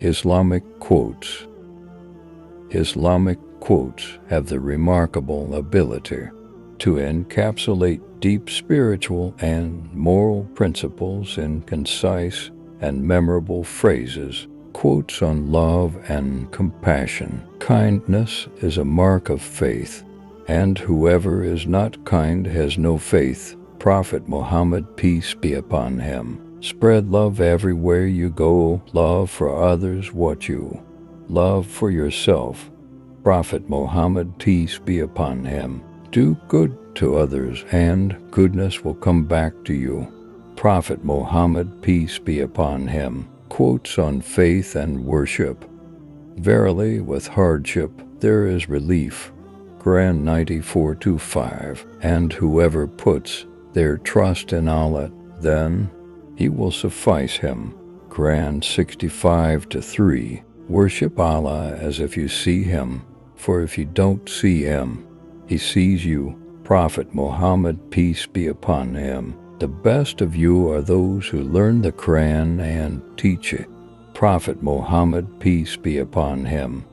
Islamic quotes. Islamic quotes have the remarkable ability to encapsulate deep spiritual and moral principles in concise and memorable phrases. Quotes on love and compassion. Kindness is a mark of faith, and whoever is not kind has no faith. Prophet Muhammad, peace be upon him. Spread love everywhere you go. Love for others what you love for yourself. Prophet Muhammad, peace be upon him. Do good to others, and goodness will come back to you. Prophet Muhammad, peace be upon him. Quotes on faith and worship. Verily, with hardship there is relief. Quran 94:5. And whoever puts their trust in Allah, then He will suffice him. Quran 65:3. Worship Allah as if you see Him, for if you don't see Him, He sees you. Prophet Muhammad, peace be upon him. The best of you are those who learn the Quran and teach it. Prophet Muhammad, peace be upon him.